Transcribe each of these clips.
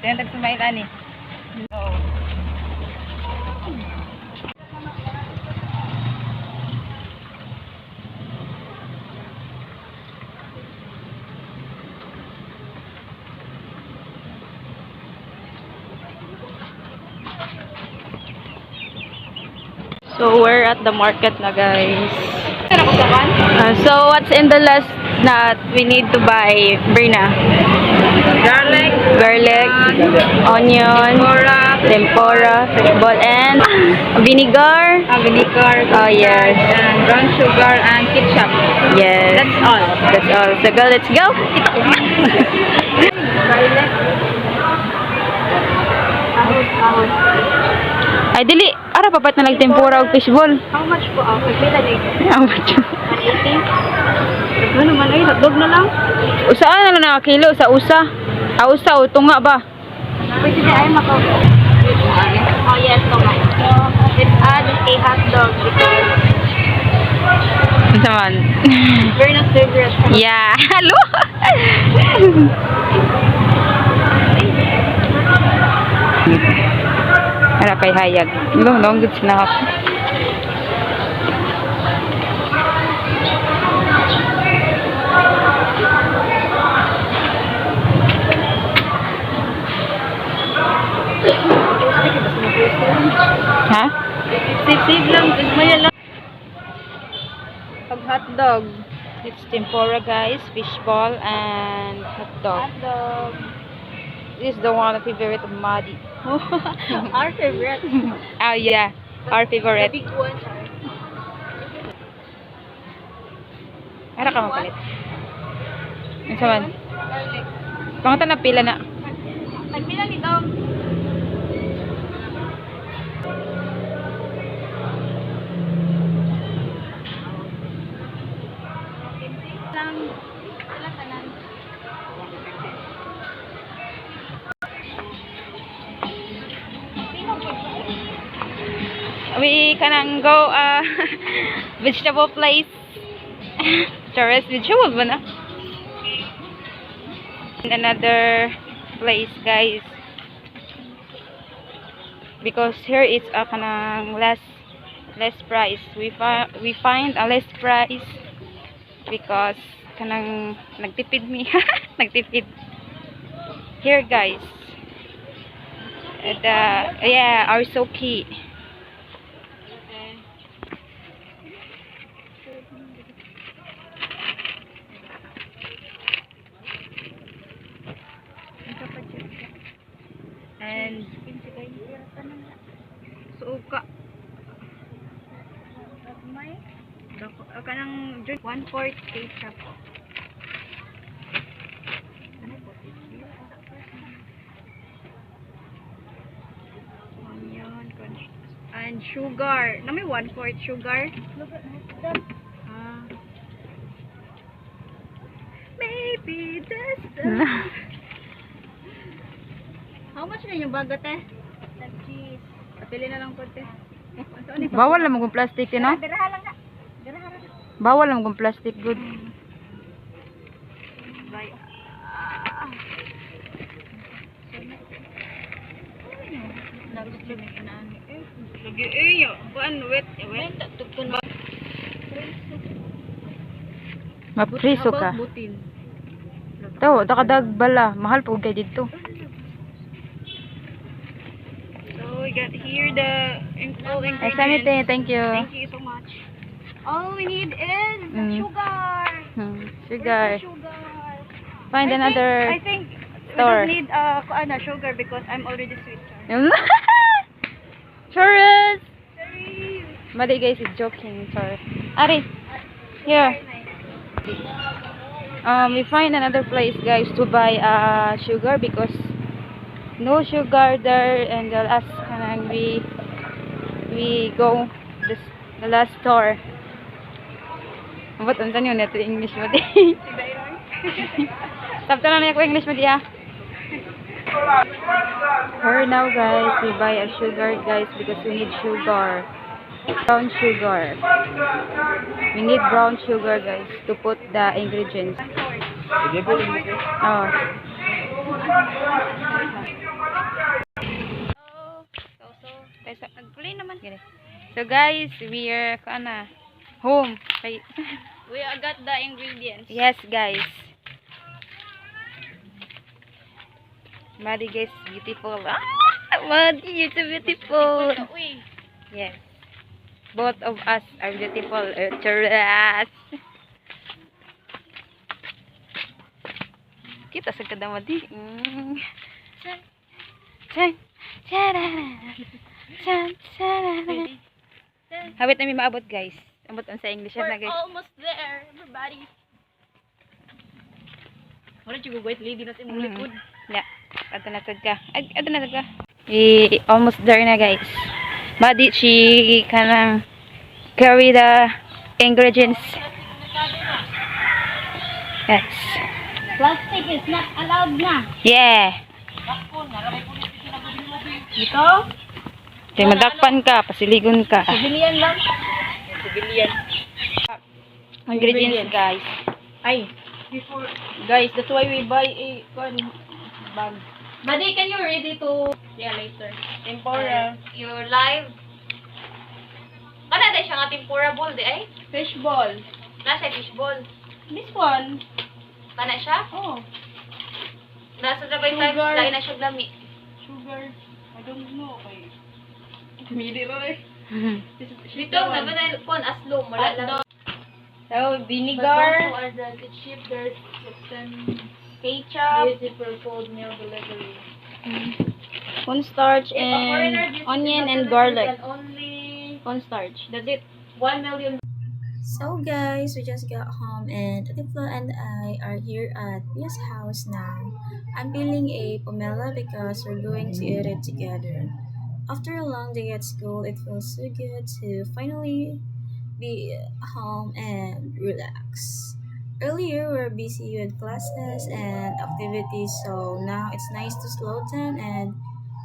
Kaya nagsumail ani. Oo. So we're at the market na, guys. So what's in the list that we need to buy, Brina? Garlic, onion, tempura, fish ball, and vinegar. Vinegar. Oh yes. And brown sugar and ketchup. Yes. That's all. That's all. So go, let's go. Ay dili, ara papat na lang tempura og fishball. How much po? Pagpila din. How much? 180. Ano naman ay, hotdog na lang. Usaan na lang na kilo sa usa. Usa o tunga ba? Pwede na ay makaw. Oh yes, tunga. Let's add a hot dog because Unsa man? we're not favorite. Yeah, hello. Ara kay hayag. Long gud snack. Ha? Sip lang, maya lang. Pag hotdog, it's tempura, guys, fish ball, and hotdog. Hotdog. This is the one favorite of Madi. Our favorite. Oh yeah, our favorite. The big one. Ara ka mapalit. Unsa man? Garlic. Pangutan na pila na. Pagpila nito. Lang sila tanan. We can go vegetable place. Tourist vegetable ba na? Another place, guys, because here it's a kanang less price. We find a less price because kanang nagtipid me. Nagtipid here, guys. Yeah, our Soki. And suka. May kanang 1/4 ketchup. Onion, and sugar. Na may 1/4 sugar. Maybe that's the How much na yung bagat eh? Cheese. Kapili na lang po te. Bawal lang kung plastic, no? Diraha lang na. Diraha lang. Bawal lang kung plastic, good. Bye. Naguslog na inani. Lagi yo. Buan wet. Tukton ba? Mapriso ka. Butin. To, dakadag bala. Mahal po kay dito. So we got here the all Ay, ingredients. Samite, thank you. Thank you so much. All we need is sugar. Sugar. Sugar. Find another I think store. we don't need sugar because I'm already sweet. Churros! Sorry. Mali, guys, is joking. Sorry. Ari, here. We find another place, guys, to buy sugar because no sugar there, and the last time we go the last store. What unsan yun ito English mo di? Sabta na ko English mo di ha. Here now, guys, we buy a sugar, guys, because we need sugar. Brown sugar. We need brown sugar, guys, to put the ingredients. Oh. Tuloy naman. Gini. So guys, we are home. We got the ingredients. Yes, guys. Maddie, guys, beautiful. Ah, Maddie, you're so beautiful. Uy. Yes. Both of us are beautiful. Charas. Kita sa kada Maddie. Chan. Chan. Charan. Chan. Charan. Habit namin maabot, guys. Abot ang sa English We're na, guys. almost there, everybody. Wala siya gugwait lady na sa imong likod. Yeah. Ato na sad ka. Ato na sad ka. We almost there na, guys. Maddie, she kanang carry the ingredients. Yes. Plastic is not allowed na. Yeah. Dito? Kaya madakpan ka, pasiligon ka. Civilian lang. Civilian. Ingredients, guys. Ay, before, guys, that's why we buy a bag. Buddy, can you ready to, yeah, later. Tempura. Your live. Kana day siya nga tempura ball di ay? Fish ball. Nasa fish ball. This one. Kana siya? Oh, Nasa sabay times Sugar. dahil na siya lami. sugar. I don't know. Okay. Mili rin. Dito na ba na kon aslom wala lang. So, But vinegar, those who are the ship there's certain ketchup, easy for cold meal delivery. cornstarch, If a foreigner and visits onion the and Philippines, garlic. then only Cornstarch. That's it. 1 million. So guys, we just got home and Atiflo and I are here at Pia's house now. I'm peeling a pomelo because we're going to eat it together. After a long day at school, it feels so good to finally be home and relax. Earlier, we were busy with classes and activities, so now it's nice to slow down and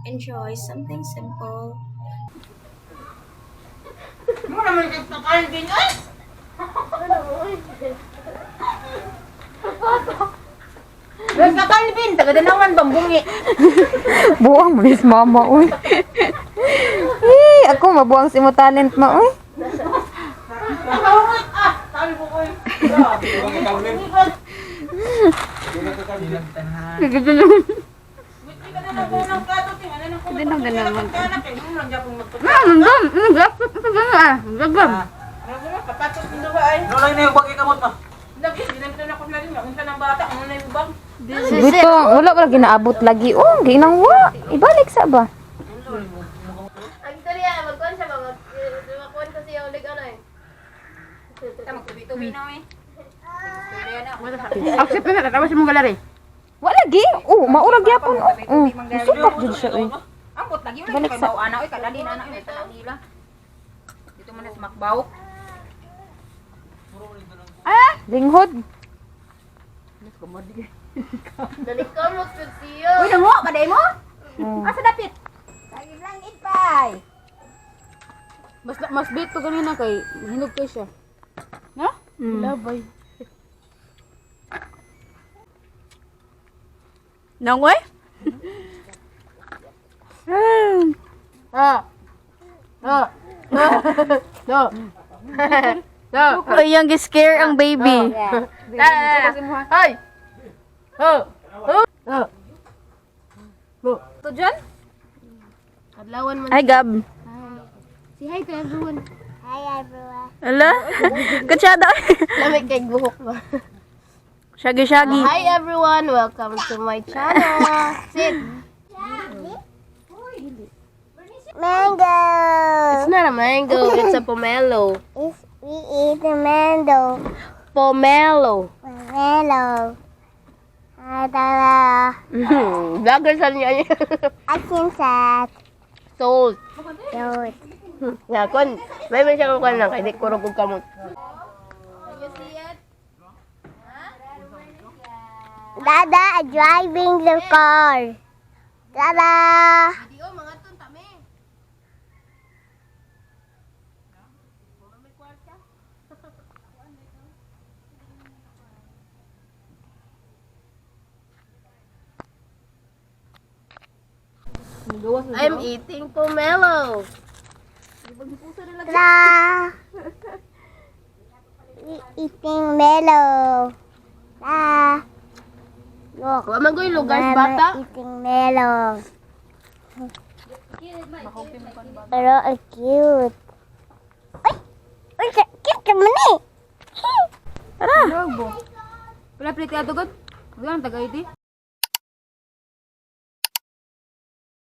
enjoy something simple. Sa Calvin, taga-danawan bambungi. Buang mo nis mama, uy. Ako, mabuang si mo talent, ma, uy. Sabi ko ko. Hindi na ganaman. Papatot din ba ay? Nolay na yung bagi kamot ma. Lagi, dinamito na ko na rin. Unsa ng bata, ano na yung bag? Dito, wala wala ginaabot lagi. Oh, ginangwa. Ibalik sa ba? Ang istorya magkuan siya magkuan ko siya ulit ano eh. Tama ko dito binaw eh. Accept na, tatawa si mong galari. Wala lagi. Oh, maurag yapon. Oh, supak jud siya, uy. Ambot lagi wala Balik kay sa- baw ana oy kadali na ana oy sa nila. Dito man sa makbaw. Linghod. Dali ka mo siya. Uy namo kaday mo? Oh. Asa dapit? Lagi lang itpay. Mas bait to ganina kay hinog ko siya. Ha? Labay. Nangway? Ah. Ah. No. No. Yung scare ang baby. Ay. Oh. Oh. Oh. To dyan? Adlawan man. Hi, Gab. Say hi to everyone. Ala? Katsada. Lamig kay buhok ba? Shaggy-shaggy. Hi everyone, welcome to my channel. Sit. Mango. It's not a mango, it's a pomelo. We eat the mango. Pomelo. Mango. Adala. Vlogger sa niya. Akin sa Sold. yod. Nga, kon. May man siya kukuha lang, kay di kurog og kamot. Dada driving the car. Dada. I'm eating pomelo. Tara! Eating mellow. Tara! Look, Wa man ko yung lugar sa Mama bata. eating mellow. Pero ang cute. Ay! Ay, cute ka man eh! Wala, pilit ka ito, God. Huwag lang, tagay di.